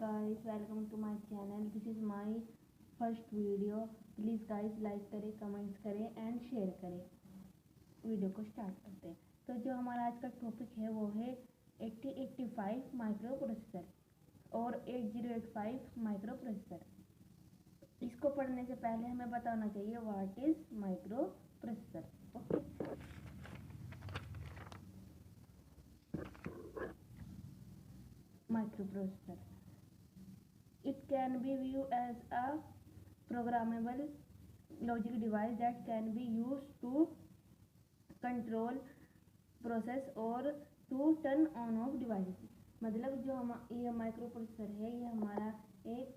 guys, welcome to my channel. This is my first video. Please guys like करें, comments करें and share करें। Video को start करते हैं। तो जो हमारा आज का टॉपिक है वो है 8085 माइक्रो प्रोसेसर और 8085 माइक्रो प्रोसेसर। इसको पढ़ने से पहले हमें बताना चाहिए what is micro processor. Okay, microprocessor. It can be viewed as a programmable logic device that can be used to control process or to turn on off devices. मतलब जो ये माइक्रो प्रोसेसर है ये हमारा एक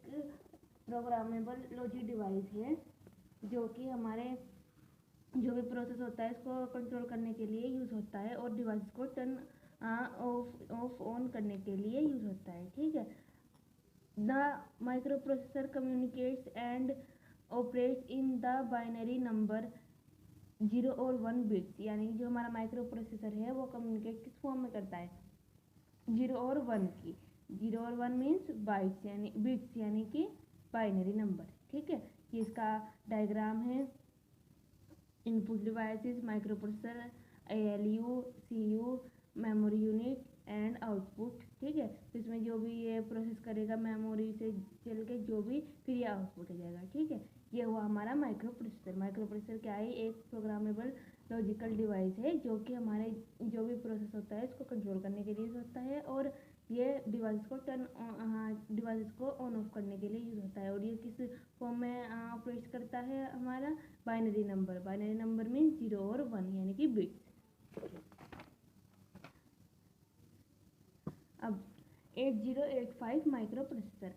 प्रोग्रामेबल लॉजिक डिवाइस है जो कि हमारे जो भी प्रोसेस होता है इसको कंट्रोल करने के लिए यूज़ होता है और डिवाइस को टर्न ऑफ ऑन करने के लिए यूज होता है। ठीक है। The micro processor communicates and operates in the binary number 0 और 1 बिट्स। यानी जो हमारा माइक्रो प्रोसेसर है वो कम्युनिकेट किस फॉर्म में करता है, 0 और 1 की। 0 और 1 मीन्स बाइट्स यानी बिट्स यानी कि बाइनरी नंबर। ठीक है, ये इसका डायग्राम है। Input devices micro processor, ALU, CU, memory unit and output. ठीक है, तो इसमें जो भी ये प्रोसेस करेगा मेमोरी से चल के जो भी फिर ये आउटपुट हो जाएगा। ठीक है, ये हुआ हमारा माइक्रो प्रोसेसर। माइक्रो प्रोसेसर क्या है, एक प्रोग्रामेबल लॉजिकल डिवाइस है जो कि हमारे जो भी प्रोसेस होता है इसको कंट्रोल करने के लिए यूज होता है और ये डिवाइस को ऑन ऑफ करने के लिए यूज होता है। और ये किस फॉर्म में ऑपरेट करता है, हमारा binary number. Binary number means 0 और 1 यानी कि बिट्स। अब 8085 micro processor.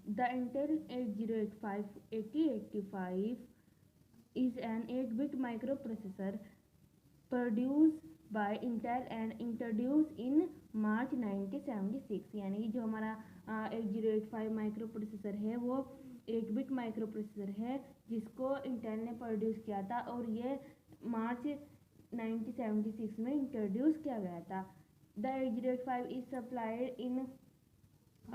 The Intel 8085 is an 8-bit microprocessor produced by Intel and introduced in March 1976। यानी कि जो हमारा 8085 माइक्रो प्रोसेसर है वो 8-बिट माइक्रो प्रोसेसर है जिसको इंटेल ने प्रोड्यूस किया था और ये मार्च 1976 में इंट्रोड्यूस किया गया था। The 8085 is supplied in a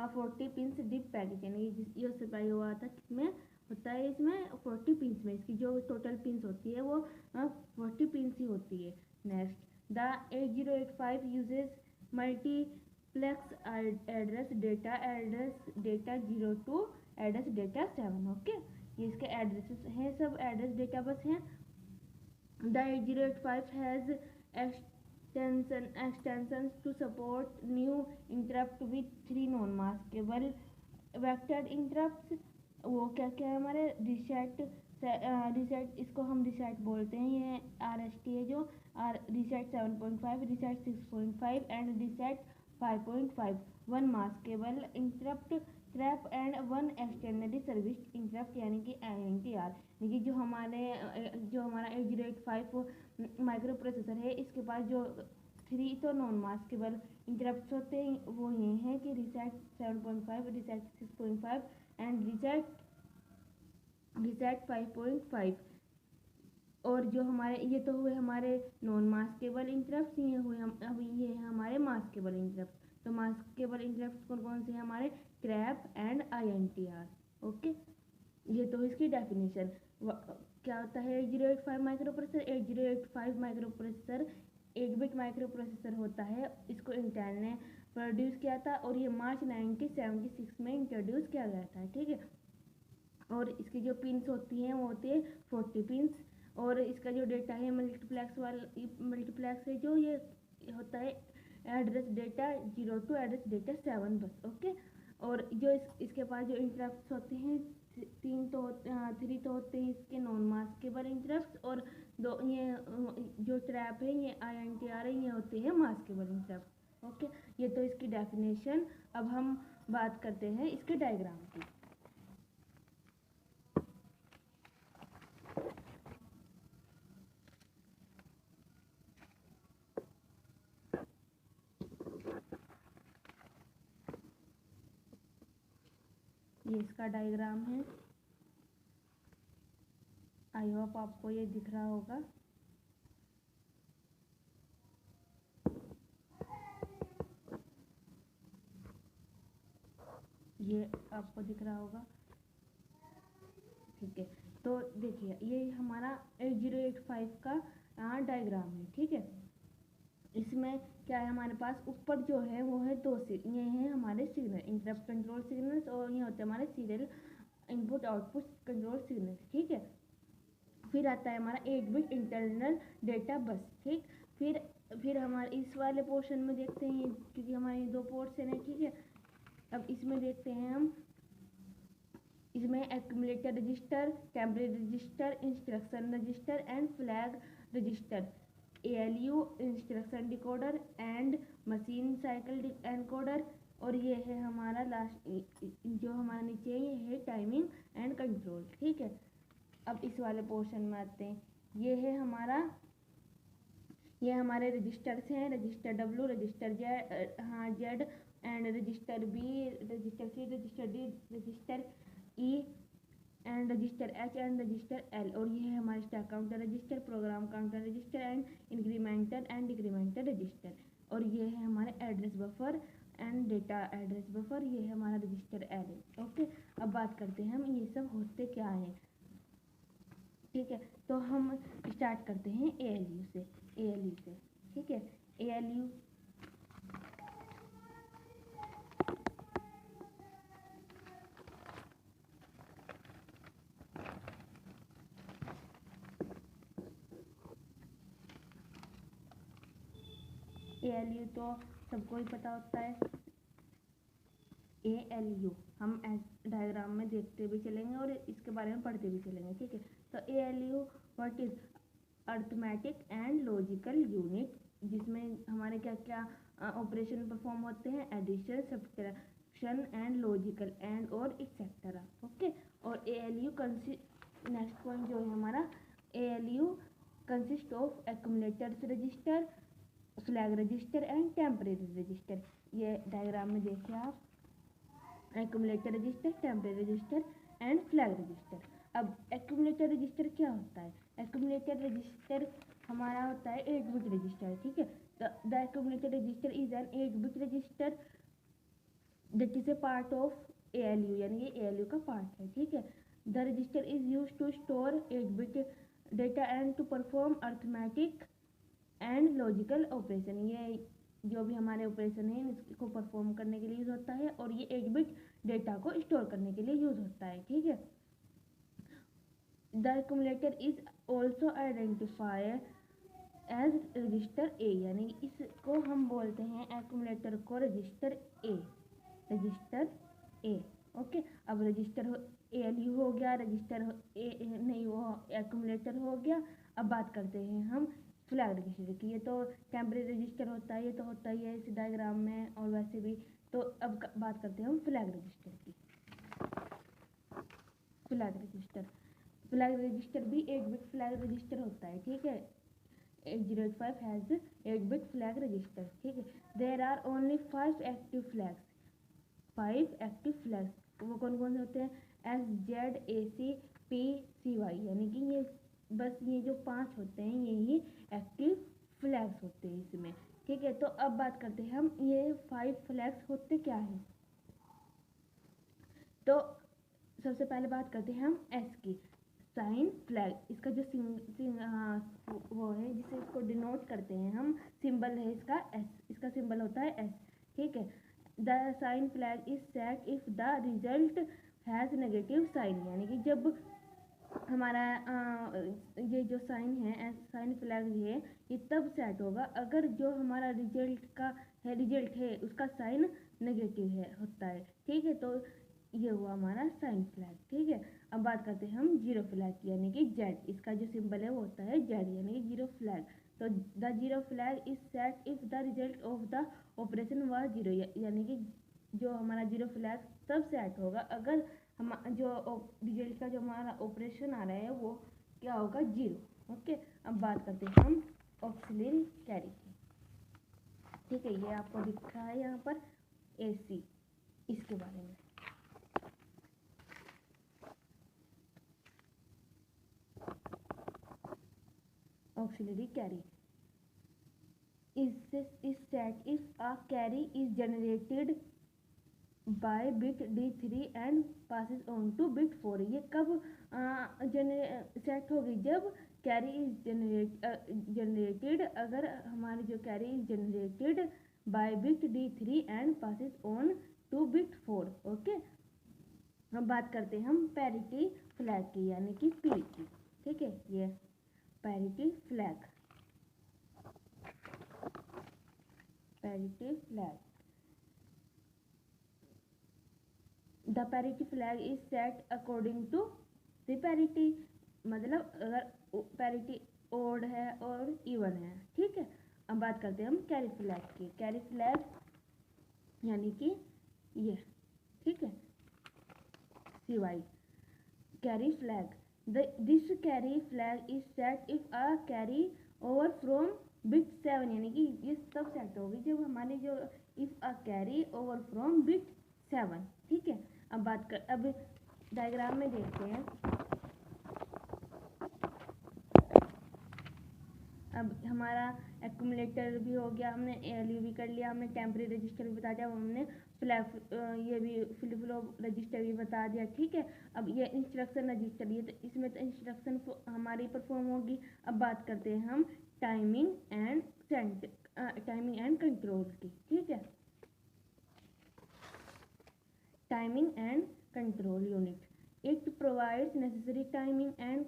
40 pins DIP package. यानी ये सप्लाई हुआ था किसमें होता है, इसमें 40 पिंस में। इसकी जो टोटल पिंस होती है वो 40 पिंस ही होती है। Next, the 8085 uses multiplex address data 0 to address data 7। Okay, ये इसके एड्रेसेस हैं, सब एड्रेस डेटा बस हैं। The 8085 has extensions to support new interrupt with 3 non-maskable vectored interrupts। वो क्या क्या है हमारे रीसेट, इसको हम रीसेट बोलते हैं। ये RST है जो reset 7.5, reset 6.5 and reset 5.5। 1 maskable interrupt trap and 1 extended service interrupt यानी कि INTR। देखिए जो हमारा 8085 माइक्रो प्रोसेसर है इसके पास जो 3 तो नॉन मास्केबल इंटरप्ट होते हैं वो ये हैं कि रीसेट 7.5, रीसेट 6.5 एंड रीसेट 5.5। और जो हमारे ये तो हुए हमारे नॉन मास्केबल इंटरप्ट, ये हुए अभी ये हमारे मास्केबल इंटरप्ट। तो मास्केबल इंटरप्ट कौन कौन से हैं हमारे, ट्रैप एंड INTR। ओके, ये तो इसकी डेफिनेशन। क्या होता है 8085 माइक्रो प्रोसेसर। 8085 माइक्रो प्रोसेसर 8-बिट माइक्रो प्रोसेसर होता है। इसको इंटेल ने प्रोड्यूस किया था और ये मार्च 1976 में इंट्रोड्यूस किया गया था। ठीक है, और इसकी जो पिंस होती हैं वो होती है 40 पिंस। और इसका जो डेटा है मल्टीप्लेक्स है जो ये होता है address data 0 to address data 7 बस। ओके, और जो इसके पास जो इंटरप्ट होते हैं 3 तो 3 तो होते हैं इसके नॉन मास्केबल इंटरप्ट और 2 ये जो ट्रैप है ये INTR है, ये होते हैं मास्केबल इंटरप्ट। ओके, ये तो इसकी डेफिनेशन। अब हम बात करते हैं इसके डायग्राम की। ये इसका डायग्राम है। आई होप आपको ये दिख रहा होगा। ये आपको दिख रहा होगा, ठीक है। तो देखिए ये हमारा 8085 का डायग्राम है, ठीक है। इसमें क्या है हमारे पास, ऊपर जो है वो है ये है हमारे सिग्नल, इंटरप्ट कंट्रोल सिग्नल्स, और ये होते हैं हमारे serial input output control signal, ठीक है। फिर आता है हमारा 8 बिट इंटरनल डेटा बस, ठीक। फिर हमारे इस वाले पोर्शन में देखते हैं, क्योंकि हमारे 2 पोर्शन है, ठीक है। अब इसमें देखते हैं हम, इसमें accumulator register, temporary register, instruction register and flag register, ALU instruction decoder and machine cycle encoder, और ये है हमारा लास्ट जो हमारा नीचे ये है टाइमिंग एंड कंट्रोल, ठीक है। अब इस वाले पोर्शन में आते हैं, ये हमारे रजिस्टर्स हैं, register W, register Z and register B, register C, register D, register E and register H and register L, और ये है हमारे stack counter register, program counter register and incrementer and decrementer register, और ये है हमारे address buffer and data address buffer, ये है हमारा रजिस्टर एरे, ओके। अब बात करते हैं हम ये सब होते क्या हैं, ठीक है। तो हम स्टार्ट करते हैं ALU से, ठीक है। ALU तो सबको ही पता होता है। ALU हम डायग्राम में देखते भी चलेंगे और इसके बारे में पढ़ते भी चलेंगे, ठीक है। तो ALU what is arithmetic and logical unit, जिसमें हमारे क्या क्या ऑपरेशन परफॉर्म होते हैं, addition, subtraction and logical and और एक्सेट्रा, ओके। और ALU नेक्स्ट पॉइंट जो है हमारा, ALU consist of accumulators register, flag register and temporary register. ये डायग्राम में देखिए आप, accumulator register, temporary register and flag register. अब एक्यूमुलेटर रजिस्टर क्या होता है, एक्यूमुलेटर रजिस्टर हमारा होता है 8 बिट रजिस्टर, ठीक है। The accumulator register is an 8 bit register that is a part of ALU, यानी ये ALU का पार्ट है, ठीक है। The register is use to store 8 bit data and to perform arithmetic and logical operation, ये जो भी हमारे ऑपरेशन है इसको परफॉर्म करने के लिए यूज होता है, और ये 8 बिट डेटा को स्टोर करने के लिए यूज होता है, ठीक है। The accumulator is also identified as register A, यानी इसको हम बोलते हैं एक्यूमुलेटर को रजिस्टर A, ओके। अब रजिस्टर ALU हो गया, रजिस्टर नहीं वो एक्यूमुलेटर हो गया। अब बात करते हैं हम फ्लैग रजिस्टर की, ये तो टेम्परेरी रजिस्टर होता है, ये तो होता ही है इस डायग्राम में और वैसे भी। तो अब बात करते हैं हम फ्लैग रजिस्टर की। फ्लैग रजिस्टर भी 8 बिट फ्लैग रजिस्टर होता है, ठीक है। 8085 हैज 8 बिट फ्लैग रजिस्टर, ठीक है। There are only 5 active flags, वो कौन कौन से होते हैं, SZACPCY, यानी कि ये बस ये जो 5 होते हैं यही एक्टिव फ्लैग्स होते हैं इसमें, ठीक है। तो अब बात करते हैं हम ये 5 फ्लैग्स होते क्या हैं। तो सबसे पहले बात करते हैं हम S की, साइन फ्लैग, इसका जो वो है जिसे इसको डिनोट करते हैं हम, सिंबल है इसका S, इसका सिंबल होता है S, ठीक है। The sign flag is set if the result has negative sign, यानी कि जब हमारा ये जो साइन है साइन फ्लैग है ये तब सेट होगा अगर जो हमारा रिजल्ट है उसका साइन नेगेटिव है होता है, ठीक है। तो ये हुआ हमारा साइन फ्लैग, ठीक है। अब बात करते हैं हम जीरो फ्लैग की, यानी कि जेड, इसका जो सिंबल है वो होता है जेड, यानी कि जीरो फ्लैग। तो the zero flag is set if the result of the operation व जीरो, यानी कि जो हमारा जीरो फ्लैग तब सेट होगा अगर हम जो रिजल्ट का जो हमारा ऑपरेशन आ रहा है वो क्या होगा, जीरो, ओके। अब बात करते हैं हम ऑक्सिलरी कैरी की, ठीक है। ये आपको दिख रहा है यहाँ पर AC, इसके बारे में auxiliary carry is set if a carry is generated by bit D3 and passes on two bit 4। ये कब सेट होगी? जब कैरी इज जनरेटेड, अगर हमारी जो carry is generated by bit D3 and passes on two bit 4। Okay, अब बात करते हैं हम पैरिटी फ्लैग की, यानी कि P की। ठीक है, ये parity flag, parity flag. The parity flag is set according to the parity, मतलब अगर पैरिटी ओड है और इवन है। ठीक है, अब बात करते हैं हम कैरी फ्लैग की। कैरी फ्लैग यानी कि ये, ठीक है, CY carry flag. This carry flag is set if a carry over from bit 7, यानी कि ये तब सेट होगी जब हमारी जो if a carry over from bit 7। ठीक है, अब डायग्राम में देखते हैं। अब हमारा एक्यूमुलेटर भी हो गया, हमने ALU भी कर लिया, हमने टेम्परेरी रजिस्टर भी बता दिया, हमने ये भी फ्लिप फ्लॉप रजिस्टर भी बता दिया। ठीक है, अब ये इंस्ट्रक्शन रजिस्टर, ये तो इसमें तो इंस्ट्रक्शन हमारी परफॉर्म होगी। अब बात करते हैं हम टाइमिंग एंड कंट्रोल की। ठीक है, timing and control unit, it provides necessary timing and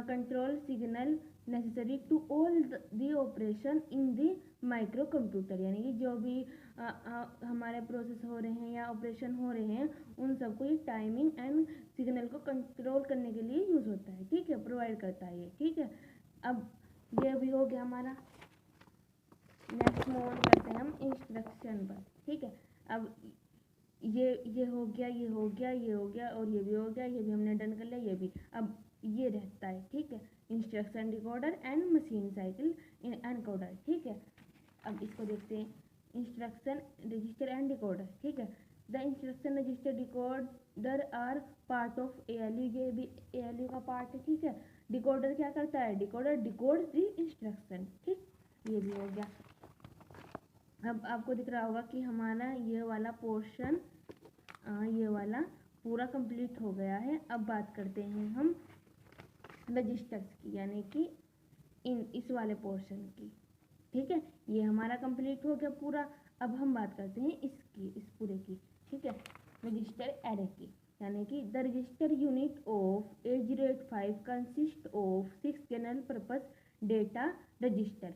control signal necessary to all the operation in the micro computer, यानी कि जो भी हमारे प्रोसेस हो रहे हैं या ऑपरेशन हो रहे हैं, उन सबको ये टाइमिंग एंड सिग्नल को कंट्रोल करने के लिए यूज़ होता है। ठीक है, प्रोवाइड करता है ये। ठीक है, अब ये भी हो गया हमारा। नेक्स्ट मूव ऑन करते हैं हम इंस्ट्रक्शन पर। ठीक है, अब ये हो गया, ये हो गया, ये हो गया, और ये भी हो गया, ये भी हमने डन कर लिया, ये भी। अब ये रहता है, ठीक है, instruction decoder and machine cycle encoder. ठीक है, अब इसको देखते हैं, इंस्ट्रक्शन रजिस्टर एंड डिकोडर। ठीक है, the instruction register decoder are part of ALU, ये भी ALU का पार्ट है। ठीक है, डिकोडर क्या करता है? Decoder डिकोड्स the instruction. ठीक, ये भी हो गया। अब आपको दिख रहा होगा कि हमारा ये वाला पोर्शन, ये वाला पूरा कंप्लीट हो गया है। अब बात करते हैं हम रजिस्टर्स की, यानी कि इस वाले पोर्शन की। ठीक है, ये हमारा कंप्लीट हो गया पूरा। अब हम बात करते हैं इसकी, इस पूरे की। ठीक है, रजिस्टर एरे की, यानी कि the register unit of 8085 consist of 6 general purpose data register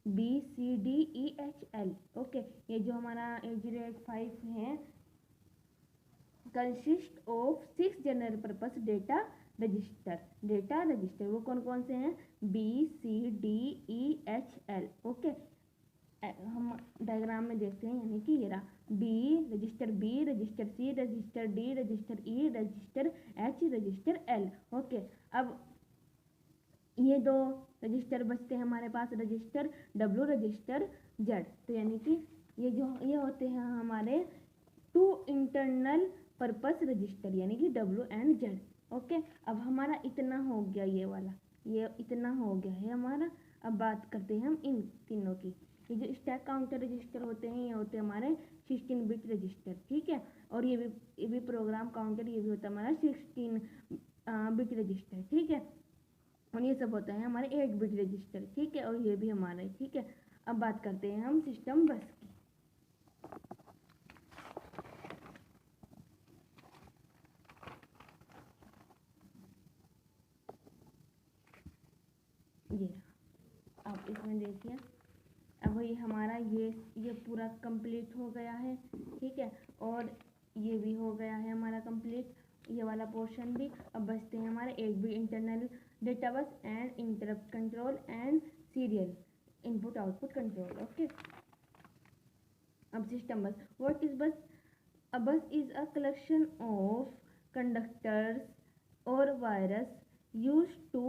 BCDEHL। Okay, ये जो हमारा 8085 है consist of 6 general purpose data register. वो कौन कौन से हैं? BCDEHL। ओके, हम डायग्राम में देखते हैं, यानी कि ये रहा register B, register C, register D, register E, register H, register L। Okay, अब ये दो रजिस्टर बचते हैं हमारे पास, रजिस्टर W, रजिस्टर Z। तो यानी कि ये होते हैं हमारे 2 इंटरनल पर्पस रजिस्टर, यानी कि W एंड Z। ओके, अब हमारा इतना हो गया, ये वाला, ये इतना हो गया है हमारा। अब बात करते हैं हम इन तीनों की। ये जो स्टैक काउंटर रजिस्टर होते हैं, ये होते हैं हमारे 16 बिट रजिस्टर। ठीक है, और ये भी प्रोग्राम काउंटर, ये भी होता है हमारा 16 बिट रजिस्टर। ठीक है, और ये सब होते हैं हमारे 8 बिट रजिस्टर। ठीक है, और ये भी हमारा है। ठीक है, अब बात करते हैं हम सिस्टम बस की। ये आप इसमें देखिए, अब वही हमारा ये पूरा कंप्लीट हो गया है। ठीक है, और ये भी हो गया है हमारा कंप्लीट, ये वाला पोर्शन भी। अब बचते हैं हमारे 8 bit internal data bus and interrupt control and serial input output control. Okay, अब सिस्टम बस, व्हाट इज बस? A bus is a collection of conductors or wires used to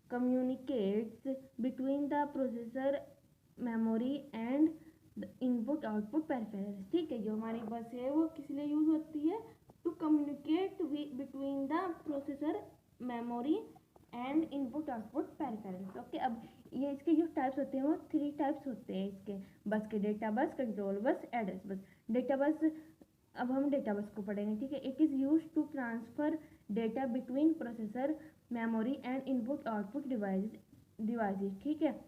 communicate between the processor, memory and the input output peripherals। ठीक है, जो हमारी बस है वो किस लिए यूज होती है? To communicate between the processor, memory and input output peripherals. Okay, अब ये इसके जो टाइप्स होते हैं वो 3 टाइप्स होते हैं इसके बस के, data bus, control bus, address bus. Data bus अब हम डेटा बस को पढ़ेंगे, ठीक है। It is use to transfer data between processor, memory and input output devices, ठीक है।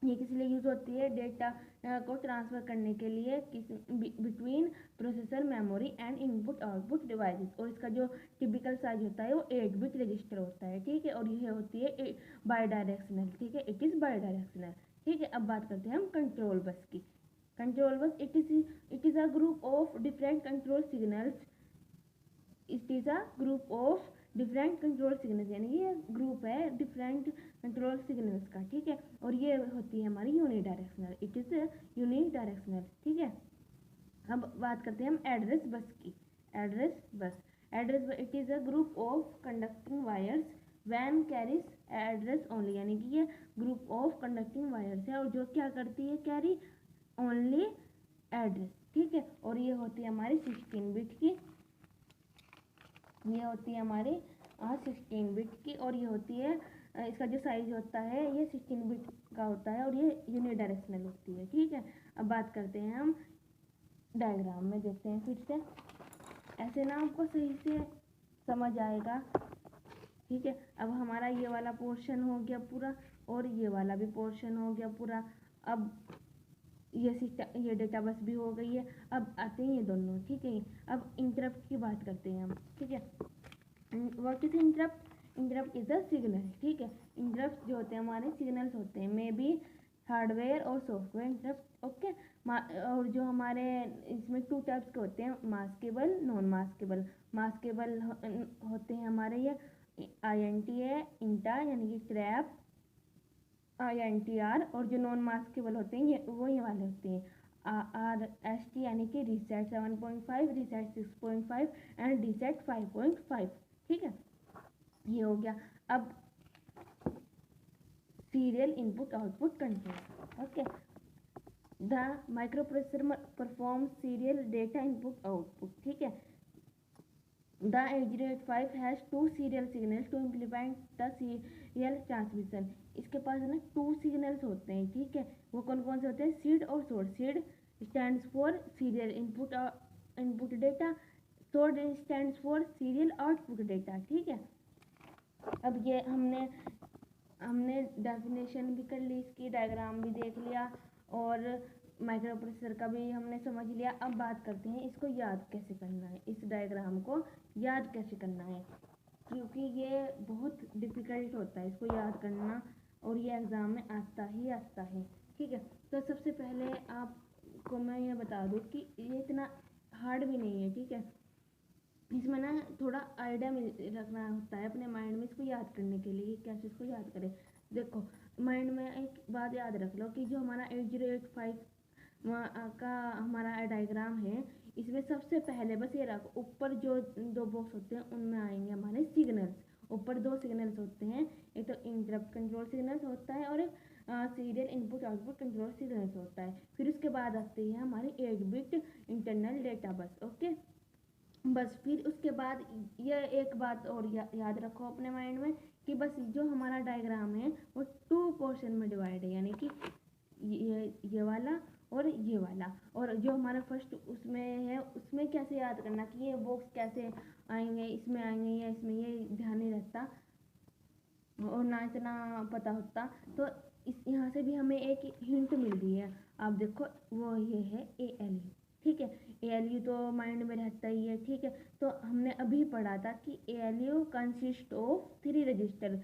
ये किस लिए यूज़ होती है? डेटा को ट्रांसफ़र करने के लिए किस between processor, memory and input output devices. और इसका जो टिपिकल साइज होता है वो 8 बिट रजिस्टर होता है, ठीक है। और यह होती है बाई डायरेक्शनल, ठीक है। इट इज़ बाई डायरेक्शनल, ठीक है। अब बात करते हैं हम कंट्रोल बस की। Control bus it is a group of different control signals. It is a group of different control signals, यानी ये ग्रुप है डिफरेंट कंट्रोल सिग्नल्स का, ठीक है। और ये होती है हमारी यूनिडायरेक्शनल, इट इज़ यूनिडायरेक्शनल, ठीक है। अब बात करते हैं हम एड्रेस बस की। Address bus it is a group of conducting wires when carries address only, यानी कि ये ग्रुप ऑफ कंडक्टिंग वायर्स है और जो क्या करती है? कैरी ओनली एड्रेस, ठीक है। और ये होती है हमारी 16 बिट की, ये होती है हमारी 16 बिट की। और ये होती है इसका जो साइज होता है ये 16 बिट का होता है और ये यूनिडायरेक्शनल होती है, ठीक है। अब बात करते हैं हम डायग्राम में, देखते हैं फिर से, ऐसे ना आपको सही से समझ आएगा, ठीक है। अब हमारा ये वाला पोर्शन हो गया पूरा और ये वाला भी पोर्शन हो गया पूरा। अब ये डेटा बस भी हो गई है। अब आते हैं ये दोनों, ठीक है। अब इंटरप्ट की बात करते हैं हम, ठीक है। What is interrupt? Interrupt is a signal, ठीक है। इंटरप्ट जो होते हैं हमारे सिग्नल्स होते हैं, मे बी हार्डवेयर और सॉफ्टवेयर इंटरप्ट, ओके। और जो हमारे इसमें 2 टाइप्स के होते हैं, मास्केबल, नॉन मास्केबल। मास्केबल होते हैं हमारे ये INT है, इंटा यानी कि ट्रैप, INTR। और जो नॉन मास्केबल होते हैं ये वाले होते हैं RST, यानी कि रीसेट 7.5, रीसेट 6.5 एंड रीसेट 5.5, ठीक है। ये हो गया। अब serial input output control, okay. The microprocessor perform serial data input output, ठीक है। The 8085 has 2 serial signals to implement the serial transmission. इसके पास है ना 2 सिग्नल्स होते हैं, ठीक है। वो कौन कौन से होते हैं? सीड और source. Seed stands for serial input data, source stands for serial output data, ठीक है। अब ये हमने डेफिनेशन भी कर ली, इसकी डायग्राम भी देख लिया और माइक्रो प्रोसेसर का भी हमने समझ लिया। अब बात करते हैं इसको याद कैसे करना है, इस डायग्राम को याद कैसे करना है, क्योंकि ये बहुत डिफ़िकल्ट होता है इसको याद करना और ये एग्ज़ाम में आता है, ठीक है। तो सबसे पहले आपको मैं ये बता दूँ कि ये इतना हार्ड भी नहीं है, ठीक है। इसमें ना थोड़ा आइडिया रखना होता है अपने माइंड में इसको याद करने के लिए, कैसे इसको याद करें। देखो, माइंड में एक बात याद रख लो कि जो हमारा 8085 का हमारा डायग्राम है, इसमें सबसे पहले बस ये रखो, ऊपर जो 2 बॉक्स होते हैं उनमें आएंगे हमारे सिग्नल्स। ऊपर 2 सिग्नल्स होते हैं, एक तो इंटरप्ट कंट्रोल सिग्नल्स होता है और एक serial input output control signals होता है। फिर उसके बाद आती है हमारी 8 bit internal data bus, okay. बस फिर उसके बाद ये एक बात और याद रखो अपने माइंड में कि बस जो हमारा डायग्राम है वो 2 पोर्शन में डिवाइड है, यानी कि ये वाला और ये वाला। और जो हमारा फर्स्ट उसमें है उसमें कैसे याद करना कि ये बॉक्स कैसे आएंगे, इसमें आएंगे या इसमें, ये ध्यान नहीं रहता और ना इतना पता होता। तो इस यहाँ से भी हमें एक हिंट मिल रही है, आप देखो, वो ये है ALU, ठीक है। ALU तो माइंड में रहता ही है, ठीक है। तो हमने अभी पढ़ा था कि ALU कंसिस्ट ऑफ 3 रजिस्टर,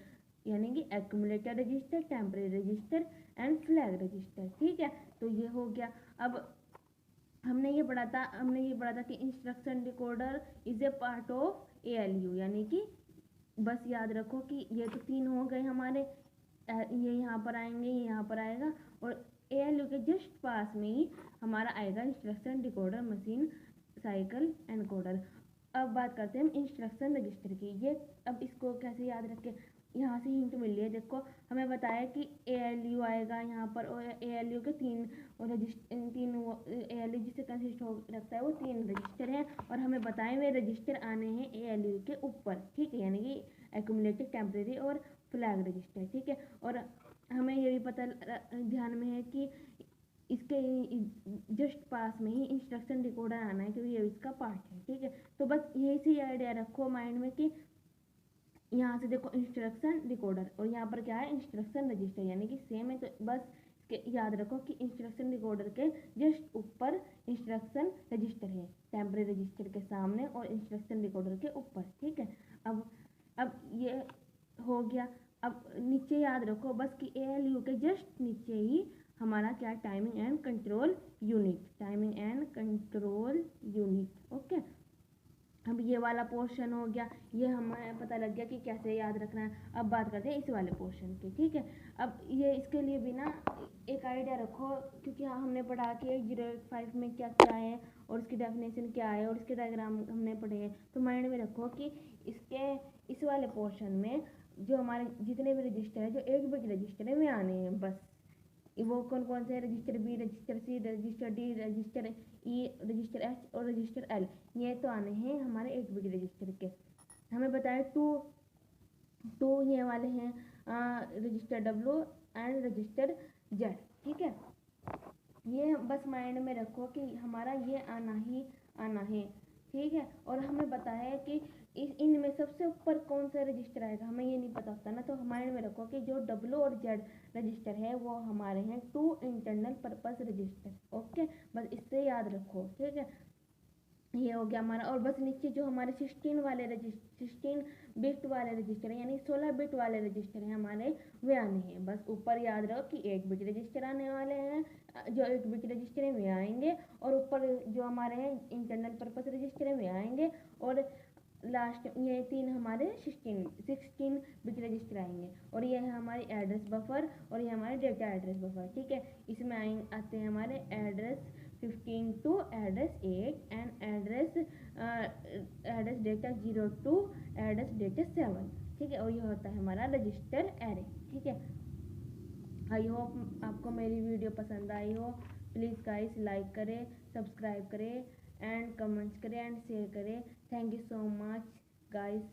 यानी कि accumulator register, temporary register and flag register, ठीक है। तो ये हो गया। अब हमने ये पढ़ा था कि instruction decoder is a part of ALU, यानी कि बस याद रखो कि ये तो 3 हो गए हमारे, ये यहाँ पर आएंगे, ये यहाँ पर आएगा और ALU के जस्ट पास में ही हमारा आएगा instruction decoder, machine cycle encoder. अब बात करते हैं हम इंस्ट्रक्शन रजिस्टर की। ये अब इसको कैसे याद रखें, यहाँ से हिंट मिल रही है। देखो, हमें बताया कि ALU आएगा यहाँ पर और ALU के 3 ALU जिससे कंसिस्ट हो रखता है वो 3 रजिस्टर हैं और हमें बताए हुए रजिस्टर आने हैं ALU के ऊपर, ठीक है, यानी कि एक्यूमुलेटिव, टेम्परेरी और फ्लैग रजिस्टर, ठीक है। और हमें ये भी पता ध्यान में है कि इसके जस्ट पास में ही इंस्ट्रक्शन डिकोडर आना है, क्योंकि ये इसका पार्ट है। ठीक है, तो बस यही सी आइडिया रखो माइंड में कि यहाँ से देखो इंस्ट्रक्शन डिकोडर और यहाँ पर क्या है इंस्ट्रक्शन रजिस्टर, यानी कि सेम है। तो बस याद रखो कि इंस्ट्रक्शन डिकोडर के जस्ट ऊपर इंस्ट्रक्शन रजिस्टर है, टेम्परेरी रजिस्टर के सामने और इंस्ट्रक्शन डिकोडर के ऊपर। ठीक है, अब ये हो गया। अब नीचे याद रखो बस कि ALU के जस्ट नीचे ही हमारा क्या timing and control unit, timing and control unit. Okay, अब ये वाला पोर्शन हो गया, ये हमें पता लग गया कि कैसे याद रखना है। अब बात करते हैं इस वाले पोर्शन की। ठीक है, अब ये इसके लिए भी ना एक आइडिया रखो, क्योंकि हाँ हमने पढ़ा कि 8085 में क्या क्या है और उसकी डेफिनेशन क्या है और इसके डायग्राम हमने पढ़े हैं। तो माइंड में रखो कि इस वाले पोर्शन में जो हमारे जितने भी रजिस्टर है, जो 8 बिट रजिस्टर है, वे आने हैं बस। वो कौन कौन से register B, register C, register D, register E, register H और रजिस्टर L, ये तो आने हैं हमारे 8 बिट रजिस्टर के। हमें बताया टू ये वाले हैं register W and register Z। ठीक है, ये बस माइंड में रखो कि हमारा ये आना ही आना है। ठीक है, और हमें बताया है कि इनमें सबसे ऊपर कौन सा रजिस्टर आएगा, हमें ये नहीं पता होता ना। तो माइंड में रखो कि जो W और Z रजिस्टर है वो हमारे हैं 2 इंटरनल पर्पस रजिस्टर। ओके, बस इससे याद रखो। ठीक है, ये हो गया हमारा। और बस नीचे जो हमारे 16 बिट वाले रजिस्टर है, यानी 16 बिट वाले रजिस्टर हैं हमारे, वे आने हैं। बस ऊपर याद रखो कि 8 बिट रजिस्टर आने वाले हैं, जो 8 बिट रजिस्टर हैं वे आएंगे, और ऊपर जो हमारे हैं इंटरनल पर्पस रजिस्टर हैं वे आएंगे, और लास्ट ये 3 हमारे 16 बिट रजिस्टर आएंगे। और ये है हमारी एड्रेस बफर और ये हमारे डेटा एड्रेस बफर। ठीक है, इसमें आते हैं हमारे address 15 to address 8 and address data 0 to address data 7। ठीक है, और ये होता है हमारा रजिस्टर एरे। ठीक है, आई होप आपको मेरी वीडियो पसंद आई हो। प्लीज़ गाइस लाइक करें, सब्सक्राइब करें एंड कमेंट्स करें एंड शेयर करें। Thank you so much guys.